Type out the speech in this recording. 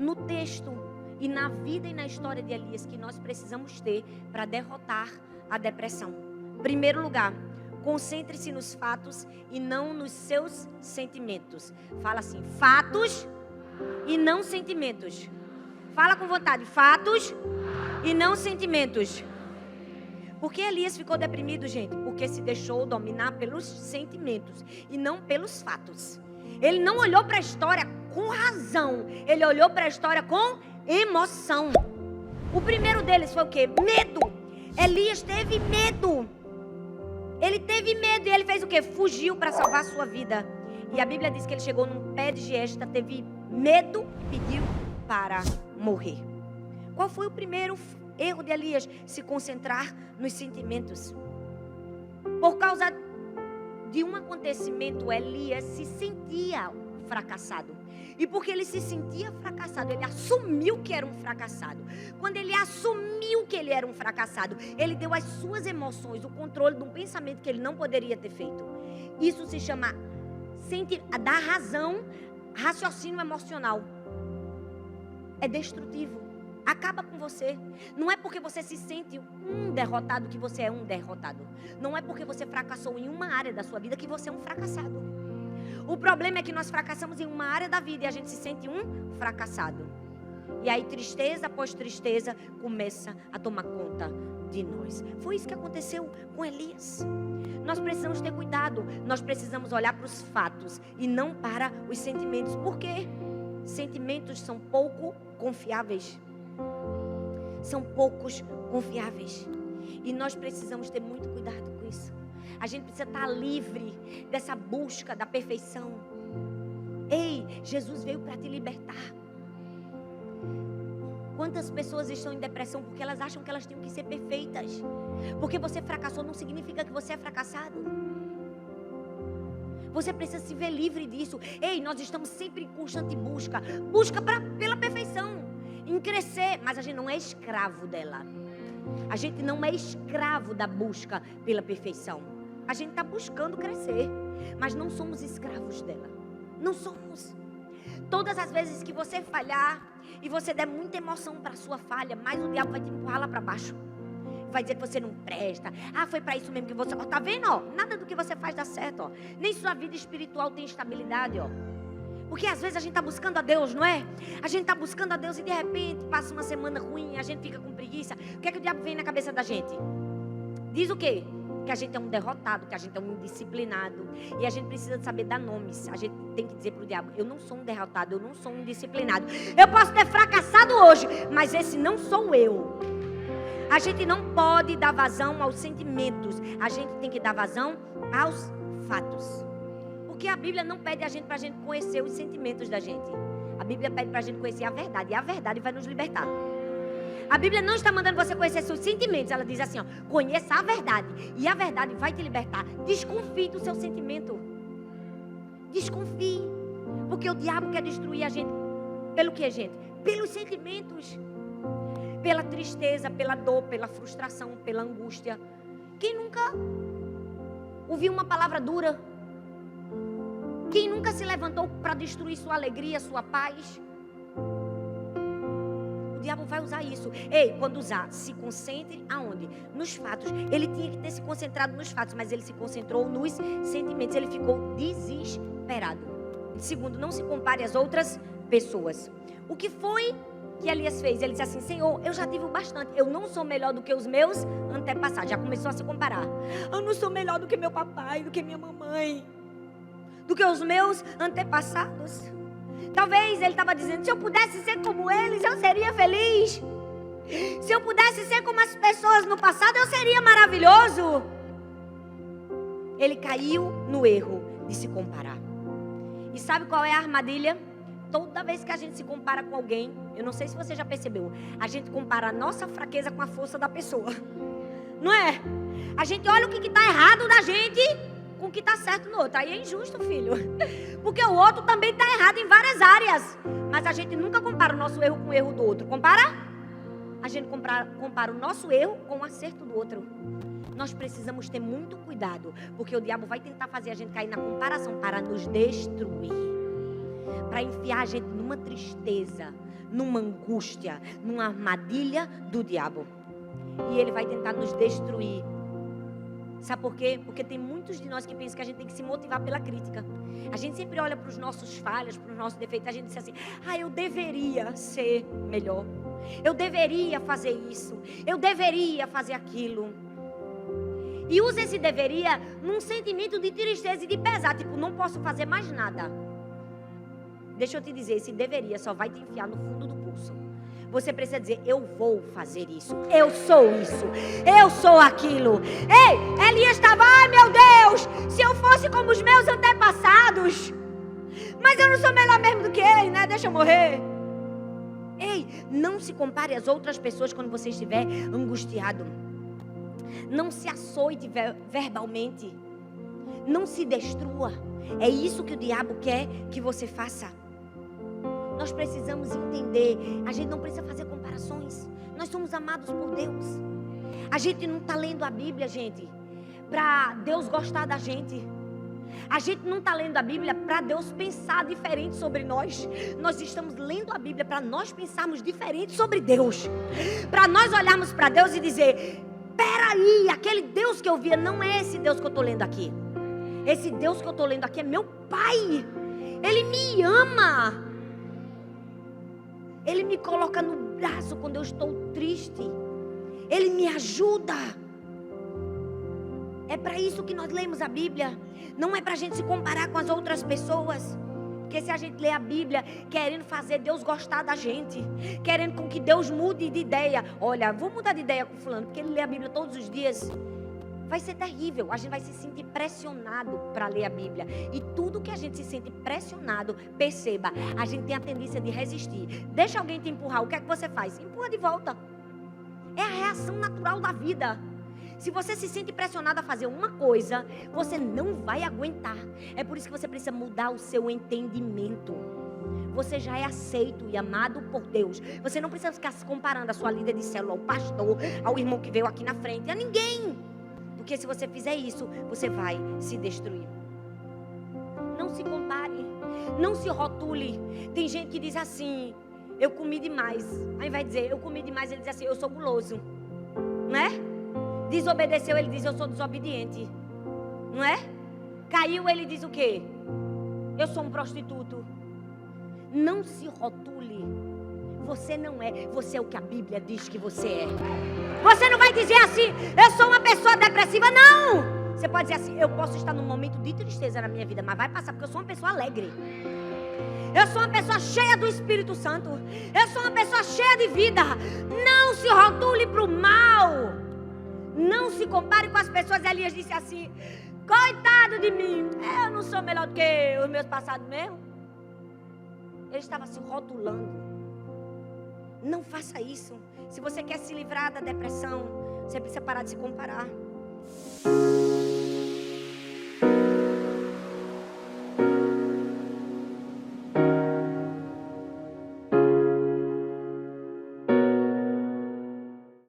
no texto e na vida e na história de Elias que nós precisamos ter para derrotar a depressão. Primeiro lugar, concentre-se nos fatos e não nos seus sentimentos. Fala assim, fatos e não sentimentos. Fala com vontade, fatos e não sentimentos. Por que Elias ficou deprimido, gente? Porque se deixou dominar pelos sentimentos e não pelos fatos. Ele não olhou para a história com razão. Ele olhou para a história com emoção. O primeiro deles foi o quê? Medo. Elias teve medo. Ele teve medo e ele fez o quê? Fugiu para salvar a sua vida. E a Bíblia diz que ele chegou num pé de giesta, teve medo e pediu para morrer. Qual foi o primeiro erro de Elias? Se concentrar nos sentimentos. Por causa de um acontecimento, Elias se sentia fracassado. E porque ele se sentia fracassado, ele assumiu que era um fracassado. Quando ele assumiu que ele era um fracassado, ele deu às suas emoções o controle de um pensamento que ele não poderia ter feito. Isso se chama dar razão, raciocínio emocional. É destrutivo. Acaba com você. Não é porque você se sente um derrotado que você é um derrotado. Não é porque você fracassou em uma área da sua vida que você é um fracassado. O problema é que nós fracassamos em uma área da vida e a gente se sente um fracassado. E aí tristeza após tristeza começa a tomar conta de nós. Foi isso que aconteceu com Elias. Nós precisamos ter cuidado. Nós precisamos olhar para os fatos e não para os sentimentos. Por quê? Sentimentos são pouco confiáveis. São poucos confiáveis. E nós precisamos ter muito cuidado com isso. A gente precisa estar livre dessa busca da perfeição. Ei, Jesus veio para te libertar. Quantas pessoas estão em depressão porque elas acham que elas têm que ser perfeitas? Porque você fracassou não significa que você é fracassado. Você precisa se ver livre disso. Ei, nós estamos sempre em constante busca. Busca pela perfeição. Em crescer, mas a gente não é escravo dela. A gente não é escravo da busca pela perfeição. A gente está buscando crescer, mas não somos escravos dela. Não somos. Todas as vezes que você falhar e você der muita emoção para a sua falha, mais o diabo vai te empurrar lá para baixo. Vai dizer que você não presta. Ah, foi para isso mesmo que você... Tá vendo, ó? Nada do que você faz dá certo, ó. Nem sua vida espiritual tem estabilidade, ó. Porque às vezes a gente está buscando a Deus, não é? A gente está buscando a Deus e de repente passa uma semana ruim, a gente fica com preguiça. O que é que o diabo vem na cabeça da gente? Diz o quê? Que a gente é um derrotado, que a gente é um indisciplinado. E a gente precisa saber dar nomes. A gente tem que dizer para o diabo, eu não sou um derrotado, eu não sou um indisciplinado. Eu posso ter fracassado hoje, mas esse não sou eu. A gente não pode dar vazão aos sentimentos. A gente tem que dar vazão aos fatos. Porque a Bíblia não pede a gente para a gente conhecer os sentimentos da gente. A Bíblia pede para a gente conhecer a verdade. E a verdade vai nos libertar. A Bíblia não está mandando você conhecer seus sentimentos. Ela diz assim, ó, conheça a verdade. E a verdade vai te libertar. Desconfie do seu sentimento. Desconfie. Porque o diabo quer destruir a gente. Pelo que, gente? Pelos sentimentos. Pela tristeza, pela dor, pela frustração, pela angústia. Quem nunca ouviu uma palavra dura? Quem nunca se levantou para destruir sua alegria, sua paz? O diabo vai usar isso. Ei, quando usar, se concentre aonde? Nos fatos. Ele tinha que ter se concentrado nos fatos, mas ele se concentrou nos sentimentos. Ele ficou desesperado. Segundo, não se compare às outras pessoas. O que foi que Elias fez? Ele disse assim, Senhor, eu já tive o bastante. Eu não sou melhor do que os meus antepassados. Já começou a se comparar. Eu não sou melhor do que meu papai, do que minha mamãe, do que os meus antepassados. Talvez ele estava dizendo, se eu pudesse ser como eles, eu seria feliz. Se eu pudesse ser como as pessoas no passado, eu seria maravilhoso. Ele caiu no erro de se comparar. E sabe qual é a armadilha? Toda vez que a gente se compara com alguém, eu não sei se você já percebeu, a gente compara a nossa fraqueza com a força da pessoa. Não é? A gente olha o que está errado da gente com o que está certo no outro. Aí é injusto, filho. Porque o outro também está errado em várias áreas. Mas a gente nunca compara o nosso erro com o erro do outro. Compara? A gente compara o nosso erro com o acerto do outro. Nós precisamos ter muito cuidado. Porque o diabo vai tentar fazer a gente cair na comparação para nos destruir. Para enfiar a gente numa tristeza, numa angústia, numa armadilha do diabo. E ele vai tentar nos destruir. Sabe por quê? Porque tem muitos de nós que pensam que a gente tem que se motivar pela crítica. A gente sempre olha para os nossos falhas, para os nossos defeitos. A gente diz assim, eu deveria ser melhor. Eu deveria fazer isso. Eu deveria fazer aquilo. E usa esse deveria num sentimento de tristeza e de pesar. Tipo, não posso fazer mais nada. Deixa eu te dizer, esse deveria só vai te enfiar no fundo do pulso. Você precisa dizer, eu vou fazer isso. Eu sou isso. Eu sou aquilo. Ei, Elias estava, meu Deus, se eu fosse como os meus antepassados. Mas eu não sou melhor mesmo do que ele, né? Deixa eu morrer. Ei, não se compare às outras pessoas quando você estiver angustiado. Não se açoite verbalmente. Não se destrua. É isso que o diabo quer que você faça. Nós precisamos entender. A gente não precisa fazer comparações. Nós somos amados por Deus. A gente não está lendo a Bíblia, gente, para Deus gostar da gente. A gente não está lendo a Bíblia para Deus pensar diferente sobre nós. Nós estamos lendo a Bíblia para nós pensarmos diferente sobre Deus. Para nós olharmos para Deus e dizer, peraí, aquele Deus que eu via não é esse Deus que eu estou lendo aqui. Esse Deus que eu estou lendo aqui é meu Pai. Ele me ama. Ele me coloca no braço quando eu estou triste. Ele me ajuda. É para isso que nós lemos a Bíblia. Não é para a gente se comparar com as outras pessoas. Porque se a gente lê a Bíblia querendo fazer Deus gostar da gente, querendo com que Deus mude de ideia. Olha, vou mudar de ideia com fulano, porque ele lê a Bíblia todos os dias. Vai ser terrível. A gente vai se sentir pressionado para ler a Bíblia. E tudo que a gente se sente pressionado, perceba, a gente tem a tendência de resistir. Deixa alguém te empurrar, o que é que você faz? Empurra de volta. É a reação natural da vida. Se você se sente pressionado a fazer uma coisa, você não vai aguentar. É por isso que você precisa mudar o seu entendimento. Você já é aceito e amado por Deus. Você não precisa ficar se comparando a sua líder de célula, ao pastor, ao irmão que veio aqui na frente, a ninguém. Porque se você fizer isso, você vai se destruir. Não se compare. Não se rotule. Tem gente que diz assim, eu comi demais. Ao invés de dizer, eu comi demais, ele diz assim, eu sou guloso. Não é? Desobedeceu, ele diz, eu sou desobediente. Não é? Caiu, ele diz o quê? Eu sou um prostituto. Não se rotule. Você não é. Você é o que a Bíblia diz que você é. Você não vai dizer assim, eu sou uma pessoa depressiva. Não! Você pode dizer assim, eu posso estar num momento de tristeza na minha vida, mas vai passar porque eu sou uma pessoa alegre. Eu sou uma pessoa cheia do Espírito Santo. Eu sou uma pessoa cheia de vida. Não se rotule para o mal. Não se compare com as pessoas. Elias disse assim, coitado de mim, eu não sou melhor do que os meus passados mesmo. Ele estava se rotulando. Não faça isso. Se você quer se livrar da depressão, você precisa parar de se comparar.